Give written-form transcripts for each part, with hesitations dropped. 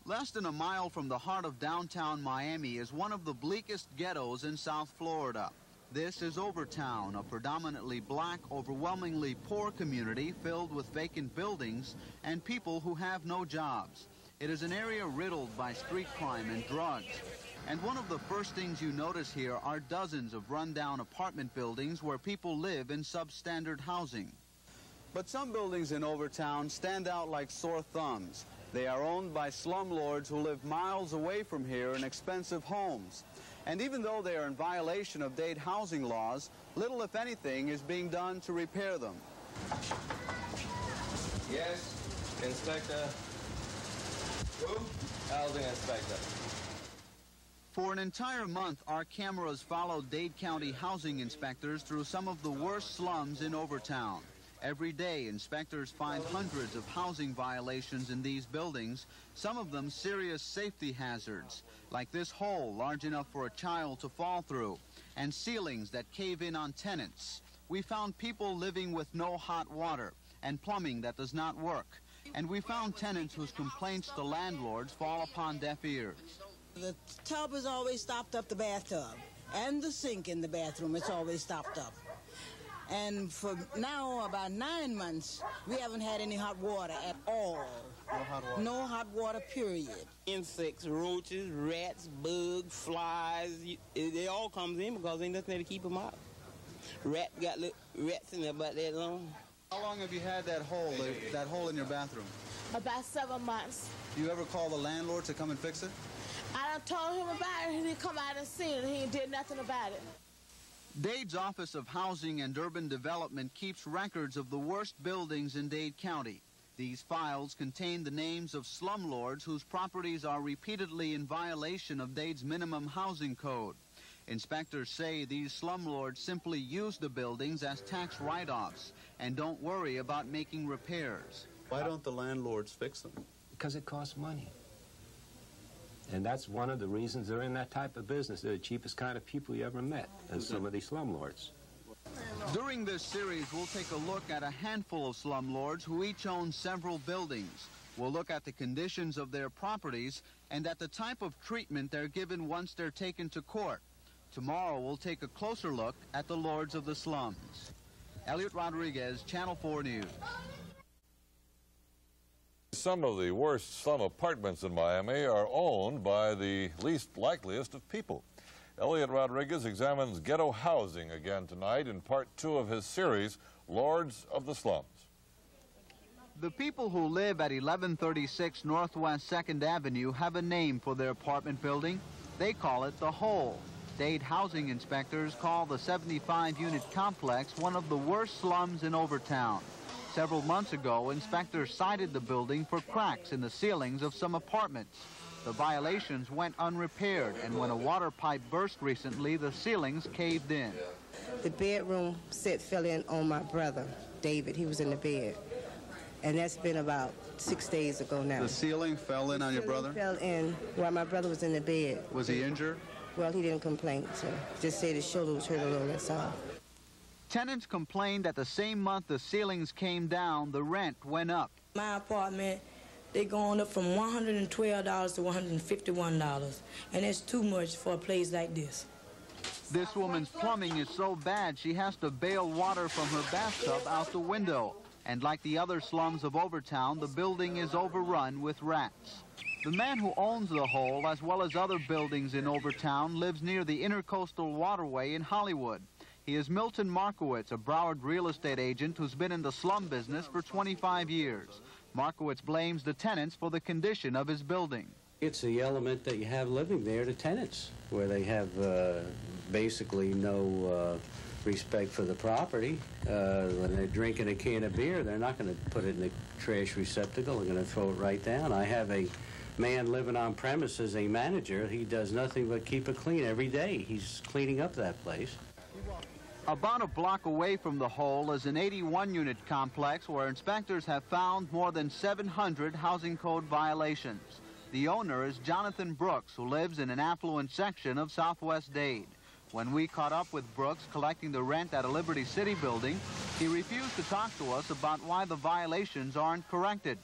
Less than a mile from the heart of downtown Miami is one of the bleakest ghettos in South Florida. This is Overtown, a predominantly black, overwhelmingly poor community filled with vacant buildings and people who have no jobs. It is an area riddled by street crime and drugs. And one of the first things you notice here are dozens of rundown apartment buildings where people live in substandard housing. But some buildings in Overtown stand out like sore thumbs. They are owned by slumlords who live miles away from here in expensive homes. And even though they are in violation of Dade housing laws, little, if anything, is being done to repair them. Yes, Inspector. Who? Housing Inspector. For an entire month, our cameras followed Dade County housing inspectors through some of the worst slums in Overtown. Every day, inspectors find hundreds of housing violations in these buildings, some of them serious safety hazards, like this hole large enough for a child to fall through, and ceilings that cave in on tenants. We found people living with no hot water and plumbing that does not work. And we found tenants whose complaints to landlords fall upon deaf ears. The tub is always stopped up, the bathtub, and the sink in the bathroom, it's always stopped up. And for now, about 9 months, we haven't had any hot water at all. No hot water? No hot water, period. Insects, roaches, rats, bugs, flies, they all comes in because ain't nothing there to keep them out. Rats got rats in there about that long. How long have you had that hole in your bathroom? About 7 months. Do you ever call the landlord to come and fix it? I done told him about it, and he come out and seen it, and he did nothing about it. Dade's Office of Housing and Urban Development keeps records of the worst buildings in Dade County. These files contain the names of slumlords whose properties are repeatedly in violation of Dade's minimum housing code. Inspectors say these slumlords simply use the buildings as tax write-offs and don't worry about making repairs. Why don't the landlords fix them? Because it costs money. And that's one of the reasons they're in that type of business. They're the cheapest kind of people you ever met, as some of these slumlords. During this series, we'll take a look at a handful of slumlords who each own several buildings. We'll look at the conditions of their properties and at the type of treatment they're given once they're taken to court. Tomorrow, we'll take a closer look at the lords of the slums. Elliot Rodriguez, Channel 4 News. Some of the worst slum apartments in Miami are owned by the least likeliest of people. Elliot Rodriguez examines ghetto housing again tonight in part 2 of his series, Lords of the Slums. The people who live at 1136 Northwest 2nd Avenue have a name for their apartment building. They call it the Hole. Dade housing inspectors call the 75-unit complex one of the worst slums in Overtown. Several months ago, inspectors cited the building for cracks in the ceilings of some apartments. The violations went unrepaired, and when a water pipe burst recently, the ceilings caved in. The bedroom set fell in on my brother, David. He was in the bed. And that's been about 6 days ago now. The ceiling fell in on your brother? Fell in while my brother was in the bed. Was he injured? Well, he didn't complain, so just said his shoulder was hurt a little, that's all. Tenants complained that the same month the ceilings came down, the rent went up. My apartment, they going up from $112 to $151, and that's too much for a place like this. This woman's plumbing is so bad she has to bail water from her bathtub out the window. And like the other slums of Overtown, the building is overrun with rats. The man who owns the Hole, as well as other buildings in Overtown, lives near the Intercoastal Waterway in Hollywood. He is Milton Markowitz, a Broward real estate agent who's been in the slum business for 25 years. Markowitz blames the tenants for the condition of his building. It's the element that you have living there, the tenants, where they have basically no respect for the property. When they're drinking a can of beer, they're not going to put it in the trash receptacle. They're going to throw it right down. I have a man living on premises, a manager. He does nothing but keep it clean every day. He's cleaning up that place. About a block away from the Hole is an 81-unit complex where inspectors have found more than 700 housing code violations. The owner is Jonathan Brooks, who lives in an affluent section of Southwest Dade. When we caught up with Brooks collecting the rent at a Liberty City building, he refused to talk to us about why the violations aren't corrected.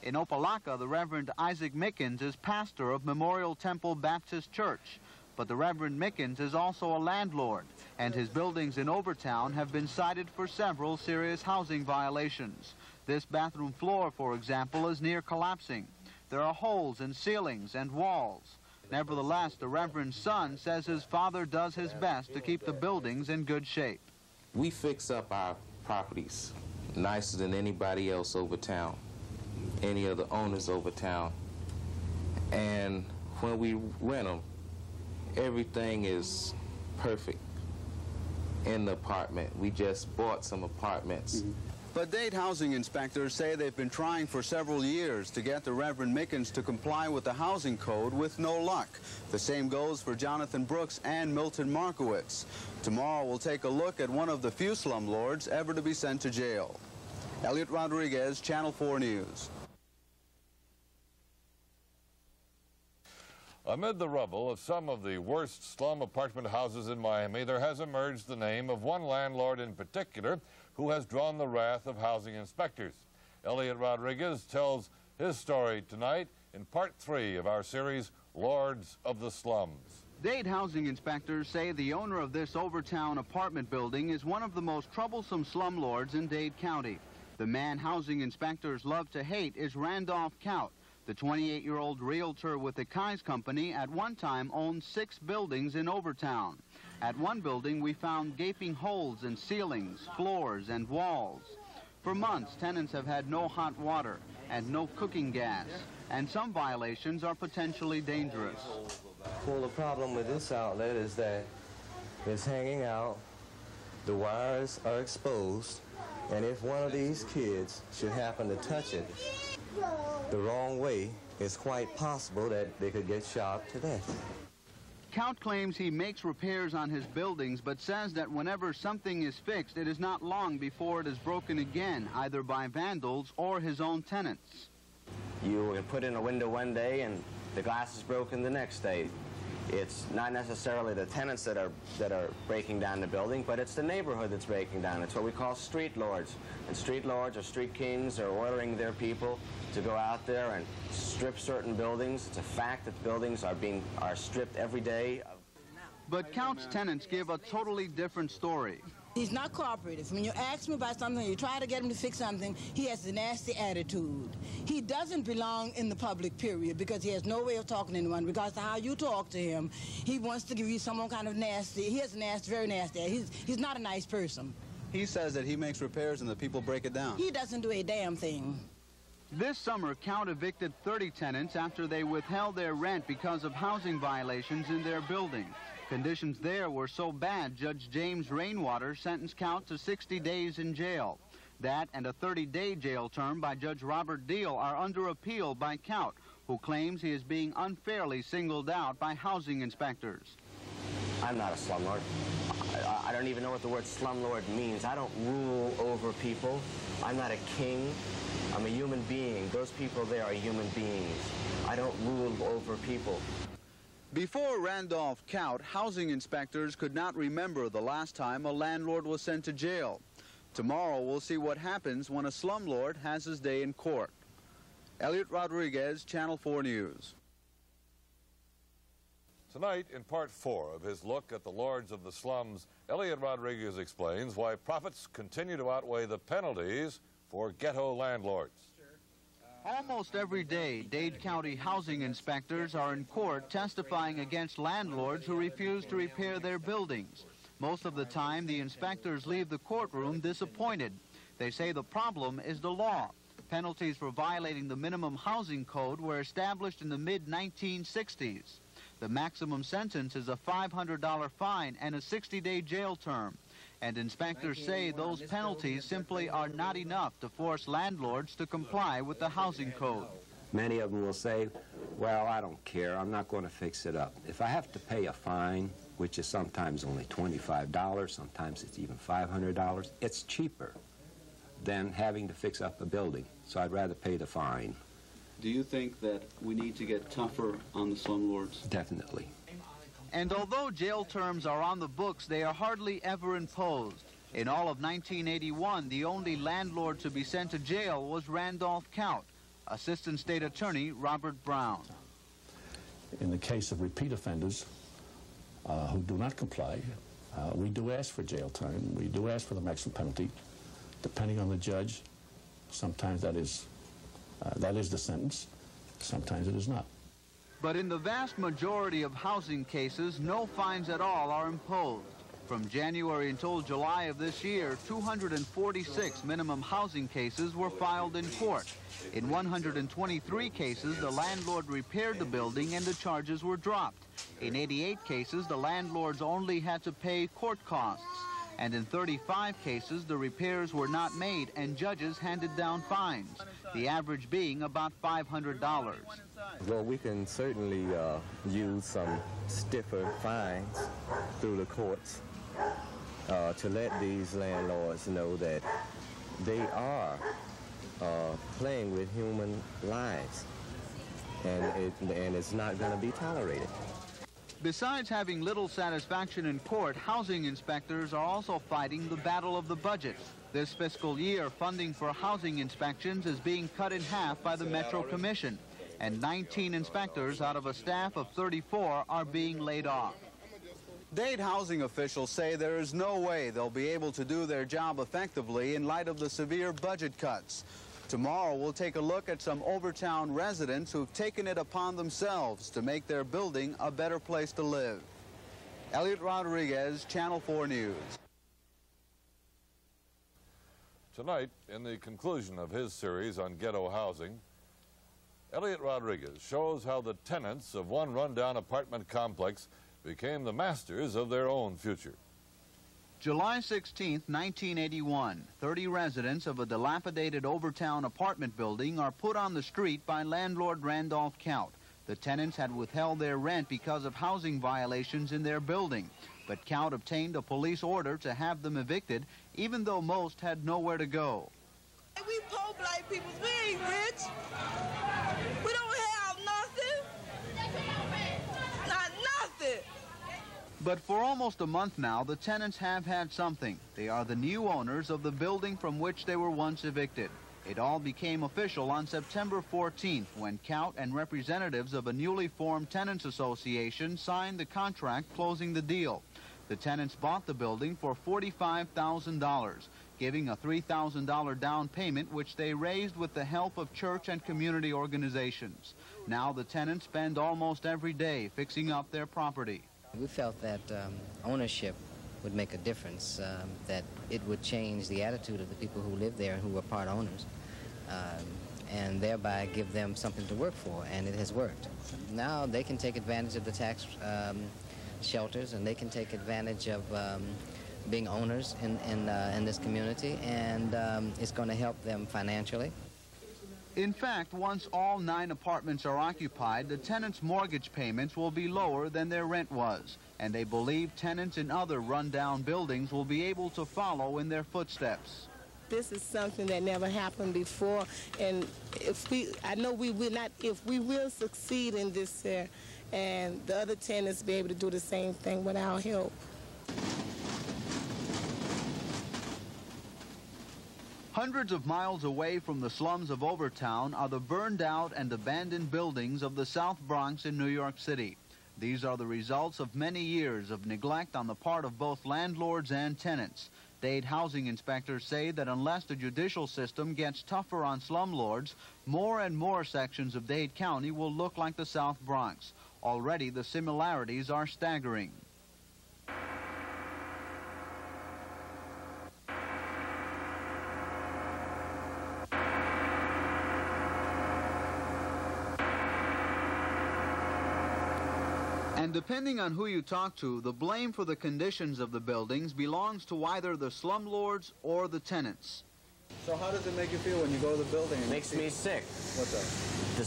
In Opelika, the Reverend Isaac Mickens is pastor of Memorial Temple Baptist Church. But the Reverend Mickens is also a landlord, and his buildings in Overtown have been cited for several serious housing violations. This bathroom floor, for example, is near collapsing. There are holes in ceilings and walls. Nevertheless, the Reverend's son says his father does his best to keep the buildings in good shape. We fix up our properties nicer than anybody else over town, any of the owners over town. And when we rent them, everything is perfect in the apartment. We just bought some apartments. But Dade housing inspectors say they've been trying for several years to get the Reverend Mickens to comply with the housing code with no luck. The same goes for Jonathan Brooks and Milton Markowitz. Tomorrow we'll take a look at one of the few slumlords ever to be sent to jail. Elliot Rodriguez, Channel 4 News. Amid the rubble of some of the worst slum apartment houses in Miami, there has emerged the name of one landlord in particular who has drawn the wrath of housing inspectors. Elliot Rodriguez tells his story tonight in Part 3 of our series, Lords of the Slums. Dade housing inspectors say the owner of this Overtown apartment building is one of the most troublesome slumlords in Dade County. The man housing inspectors love to hate is Randolph Kaut. The 28-year-old realtor with the Kai's Company at one time owned 6 buildings in Overtown. At one building, we found gaping holes in ceilings, floors, and walls. For months, tenants have had no hot water and no cooking gas, and some violations are potentially dangerous. Well, the problem with this outlet is that it's hanging out, the wires are exposed, and if one of these kids should happen to touch it the wrong way, it's quite possible that they could get shot to death. Kaut claims he makes repairs on his buildings, but says that whenever something is fixed, it is not long before it is broken again, either by vandals or his own tenants. You put in a window one day and the glass is broken the next day. It's not necessarily the tenants that are breaking down the building, but it's the neighborhood that's breaking down. It's what we call street lords. And street lords or street kings are ordering their people to go out there and strip certain buildings. It's a fact that buildings are stripped every day. But Kaut's tenants give a totally different story. He's not cooperative. When you ask him about something, you try to get him to fix something, he has a nasty attitude. He doesn't belong in the public, period, because he has no way of talking to anyone. Because of how you talk to him, he wants to give you some kind of nasty, he has nasty, very nasty. He's not a nice person. He says that he makes repairs and the people break it down. He doesn't do a damn thing. This summer, Kaut evicted 30 tenants after they withheld their rent because of housing violations in their building. Conditions there were so bad, Judge James Rainwater sentenced Kaut to 60 days in jail. That and a 30-day jail term by Judge Robert Deal are under appeal by Kaut, who claims he is being unfairly singled out by housing inspectors. I'm not a slumlord. I don't even know what the word slumlord means. I don't rule over people. I'm not a king. I'm a human being. Those people there are human beings. I don't rule over people. Before Randolph Kaut, housing inspectors could not remember the last time a landlord was sent to jail. Tomorrow we'll see what happens when a slumlord has his day in court. Elliot Rodriguez, Channel 4 News. Tonight, in Part 4 of his look at the Lords of the Slums, Elliot Rodriguez explains why profits continue to outweigh the penalties for ghetto landlords. Almost every day, Dade County housing inspectors are in court testifying against landlords who refuse to repair their buildings. Most of the time, the inspectors leave the courtroom disappointed. They say the problem is the law. Penalties for violating the minimum housing code were established in the mid-1960s. The maximum sentence is a $500 fine and a 60-day jail term. And inspectors say those penalties simply are not enough to force landlords to comply with the housing code. Many of them will say, well, I don't care, I'm not going to fix it up. If I have to pay a fine, which is sometimes only $25, sometimes it's even $500, it's cheaper than having to fix up a building. So I'd rather pay the fine. Do you think that we need to get tougher on the slumlords? Definitely. And although jail terms are on the books, they are hardly ever imposed. In all of 1981, the only landlord to be sent to jail was Randolph Kaut. Assistant State Attorney Robert Brown. In the case of repeat offenders who do not comply, we do ask for jail time. We do ask for the maximum penalty. Depending on the judge, sometimes that is the sentence, sometimes it is not. But in the vast majority of housing cases, no fines at all are imposed. From January until July of this year, 246 minimum housing cases were filed in court. In 123 cases, the landlord repaired the building and the charges were dropped. In 88 cases, the landlords only had to pay court costs. And in 35 cases, the repairs were not made and judges handed down fines, the average being about $500. Well, we can certainly use some stiffer fines through the courts to let these landlords know that they are playing with human lives, and it's not going to be tolerated. Besides having little satisfaction in court, housing inspectors are also fighting the battle of the budget. This fiscal year, funding for housing inspections is being cut in half by the Metro Commission, and 19 inspectors out of a staff of 34 are being laid off. Dade housing officials say there is no way they'll be able to do their job effectively in light of the severe budget cuts. Tomorrow, we'll take a look at some Overtown residents who've taken it upon themselves to make their building a better place to live. Elliot Rodriguez, Channel 4 News. Tonight, in the conclusion of his series on ghetto housing, Elliot Rodriguez shows how the tenants of one rundown apartment complex became the masters of their own future. July 16, 1981, 30 residents of a dilapidated Overtown apartment building are put on the street by landlord Randolph Count. The tenants had withheld their rent because of housing violations in their building, but Count obtained a police order to have them evicted, even though most had nowhere to go. We poor black people, we ain't rich. We don't have nothing. Not nothing. But for almost a month now, the tenants have had something. They are the new owners of the building from which they were once evicted. It all became official on September 14th when Count and representatives of a newly formed tenants association signed the contract closing the deal. The tenants bought the building for $45,000, giving a $3,000 down payment which they raised with the help of church and community organizations. Now the tenants spend almost every day fixing up their property. We felt that ownership would make a difference, that it would change the attitude of the people who live there and who were part owners, and thereby give them something to work for, and it has worked. Now they can take advantage of the tax shelters, and they can take advantage of being owners in this community, and it's going to help them financially. In fact, once all 9 apartments are occupied, the tenants' mortgage payments will be lower than their rent was, and they believe tenants in other rundown buildings will be able to follow in their footsteps. This is something that never happened before, and I know we will not, if we will succeed in this here, and the other tenants be able to do the same thing with our help. Hundreds of miles away from the slums of Overtown are the burned out and abandoned buildings of the South Bronx in New York City. These are the results of many years of neglect on the part of both landlords and tenants. Dade housing inspectors say that unless the judicial system gets tougher on slumlords, more and more sections of Dade County will look like the South Bronx. Already the similarities are staggering. And depending on who you talk to, the blame for the conditions of the buildings belongs to either the slumlords or the tenants. So how does it make you feel when you go to the building? It makes me sick. What's that? To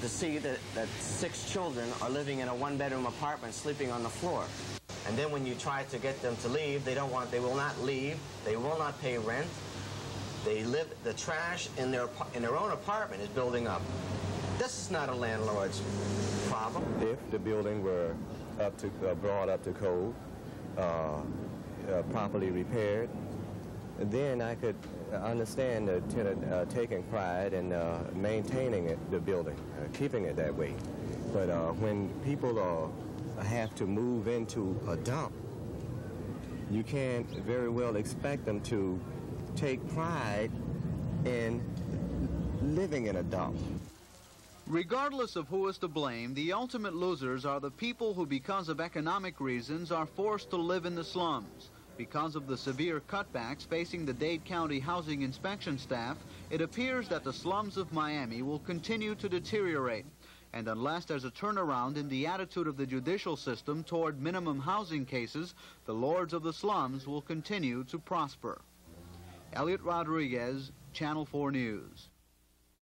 see that 6 children are living in a 1-bedroom apartment sleeping on the floor. And then when you try to get them to leave, they will not leave. They will not pay rent. The trash in their own apartment is building up. This is not a landlord's problem. If the building were brought up to code, properly repaired, then I could understand the tenant taking pride in maintaining the building, keeping it that way. But when people have to move into a dump, you can't very well expect them to take pride in living in a dump. Regardless of who is to blame, the ultimate losers are the people who, because of economic reasons, are forced to live in the slums. Because of the severe cutbacks facing the Dade County Housing Inspection staff, it appears that the slums of Miami will continue to deteriorate. And unless there's a turnaround in the attitude of the judicial system toward minimum housing cases, the lords of the slums will continue to prosper. Elliot Rodriguez, Channel 4 News.